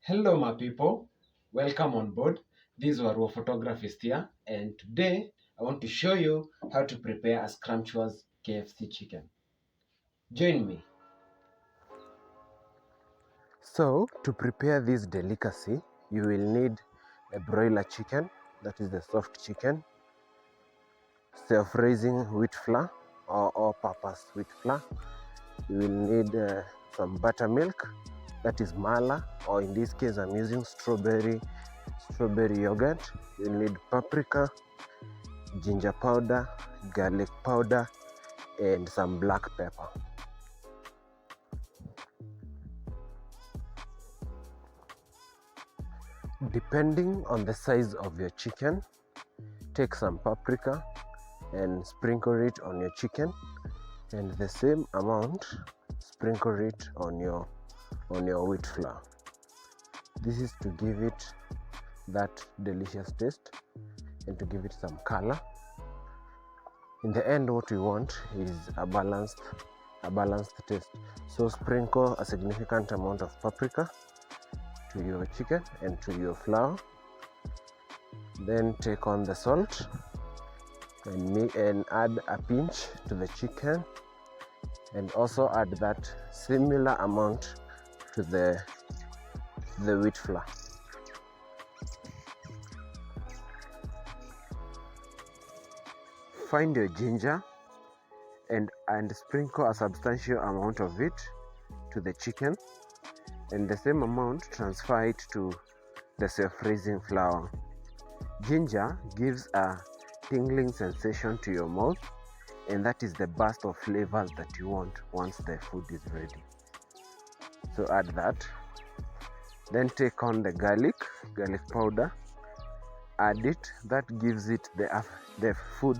Hello my people, welcome on board. This is Waruovloggz here, and today I want to show you how to prepare a scrumptious KFC chicken. Join me. So to prepare this delicacy, you will need a broiler chicken, that is the soft chicken, self-raising wheat flour or all-purpose wheat flour. You will need some buttermilk, that is mala, or in this case I'm using strawberry yogurt. You need paprika, ginger powder, garlic powder, and some black pepper. Depending on the size of your chicken, take some paprika and sprinkle it on your chicken, and the same amount sprinkle it on your wheat flour. This is to give it that delicious taste and to give it some color. In the end, what we want is a balanced taste. So sprinkle a significant amount of paprika to your chicken and to your flour. Then take on the salt and add a pinch to the chicken, and also add that similar amount to the wheat flour. Find your ginger and sprinkle a substantial amount of it to the chicken, and the same amount transfer it to the self-raising flour. Ginger gives a tingling sensation to your mouth, and that is the burst of flavors that you want once the food is ready. So add that. Then take on the garlic powder, add it. That gives it the food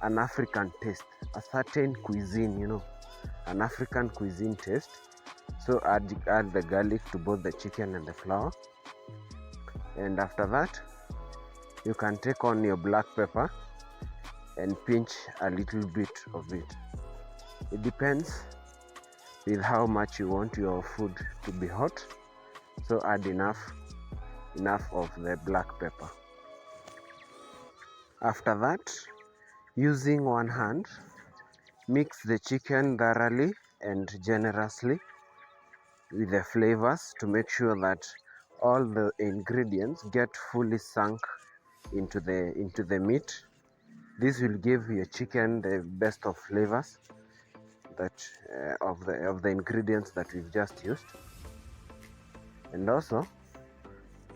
an African taste, a certain cuisine, an African cuisine taste. So add the garlic to both the chicken and the flour, and after that you can take on your black pepper and pinch a little bit of it. It depends with how much you want your food to be hot, so add enough of the black pepper. After that, using one hand, mix the chicken thoroughly and generously with the flavors to make sure that all the ingredients get fully sunk into the meat. This will give your chicken the best of flavors that of the ingredients that we've just used, and also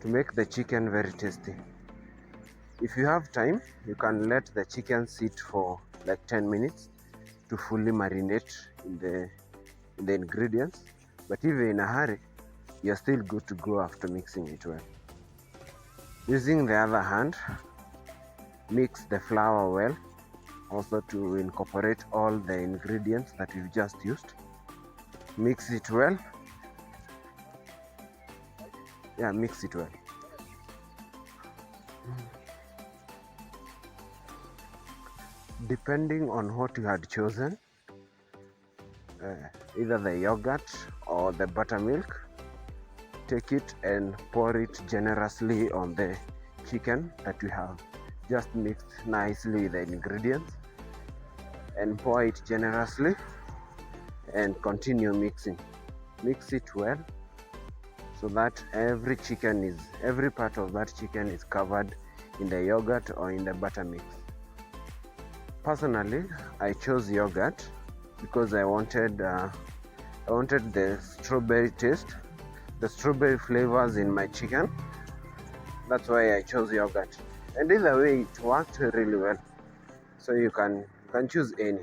to make the chicken very tasty. If you have time, you can let the chicken sit for like 10 minutes to fully marinate in the ingredients. But if you're in a hurry, you're still good to go after mixing it well. Using the other hand, mix the flour well, also to incorporate all the ingredients that we've just used. Mix it well. Mix it well. Depending on what you had chosen, either the yogurt or the buttermilk, take it and pour it generously on the chicken that we have just mixed nicely with the ingredients, and pour it generously and continue mixing. Mix it well so that every part of that chicken is covered in the yogurt or in the buttermilk. Personally, I chose yogurt because I wanted the strawberry taste, the strawberry flavors in my chicken. That's why I chose yogurt, and either way it worked really well, so you can choose any.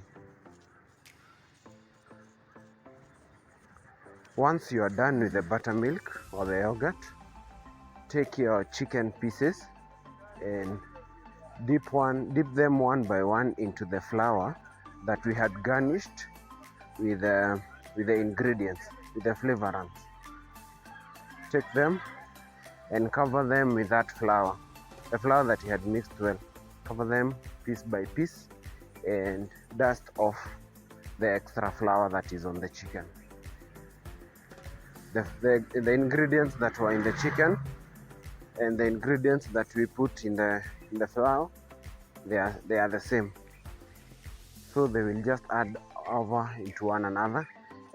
Once you are done with the buttermilk or the yogurt, take your chicken pieces and dip them one by one into the flour that we had garnished with the ingredients, with the flavorants. Take them and cover them with that flour, the flour that you had mixed well. Cover them piece by piece and dust off the extra flour that is on the chicken. the ingredients that were in the chicken and the ingredients that we put in the flour, they are the same. So they will just add over into one another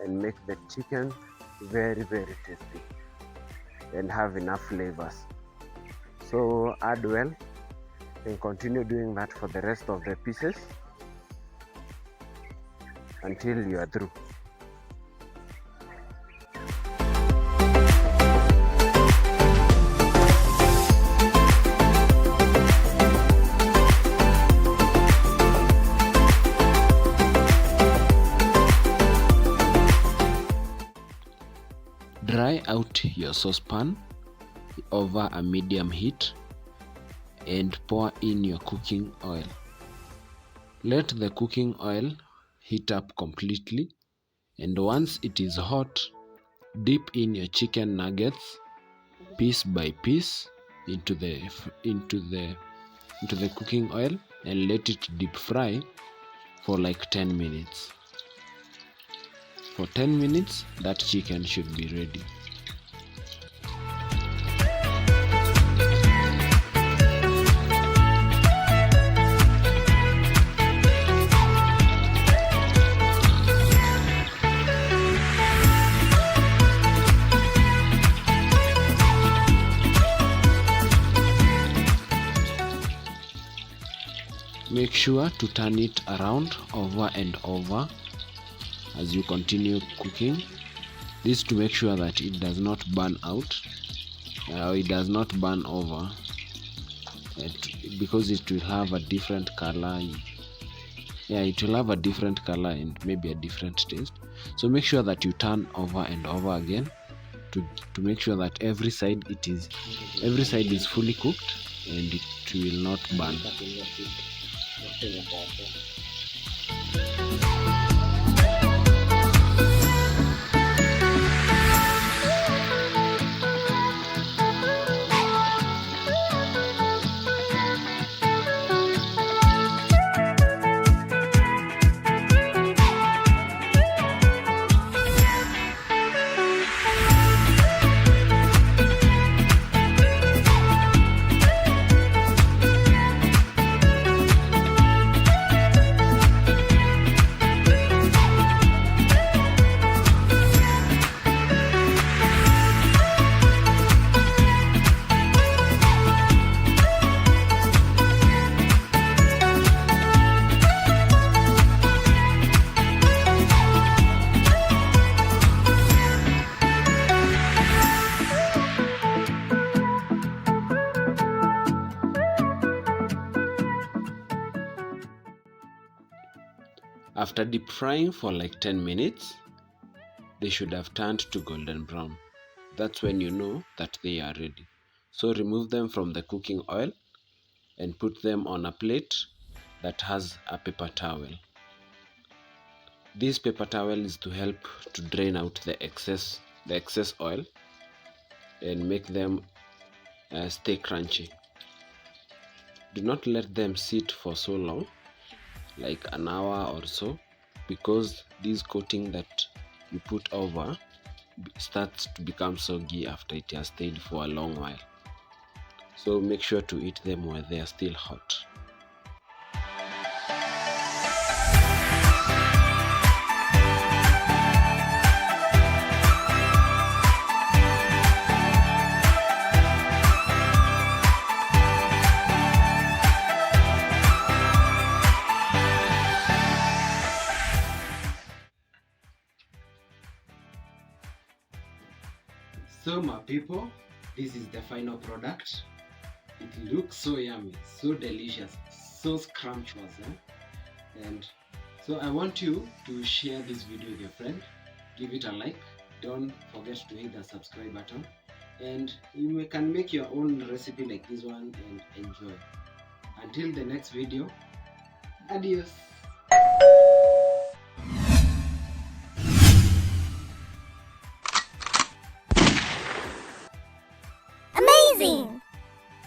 and make the chicken very, very tasty and have enough flavors. So add well and continue doing that for the rest of the pieces until you are through. Dry out your saucepan over a medium heat and pour in your cooking oil. Let the cooking oil heat up completely, and once it is hot, dip in your chicken nuggets piece by piece into the cooking oil and let it deep fry for like 10 minutes. For 10 minutes, that chicken should be ready. Make sure to turn it around over and over as you continue cooking. This to make sure that it does not burn out or it does not burn over, because it will have a different color. It will have a different color and maybe a different taste. So make sure that you turn over and over again to make sure that every side is fully cooked and it will not burn. After deep frying for like 10 minutes, they should have turned to golden brown. That's when you know that they are ready. So remove them from the cooking oil and put them on a plate that has a paper towel. This paper towel is to help to drain out the excess oil and make them stay crunchy. Do not let them sit for so long, like an hour or so, because this coating that you put over starts to become soggy after it has stayed for a long while. So make sure to eat them while they are still hot. So my people, this is the final product. It looks so yummy, so delicious, so scrumptious, and so I want you to share this video with your friend. Give it a like. Don't forget to hit the subscribe button, and you can make your own recipe like this one and enjoy. Until the next video, adios.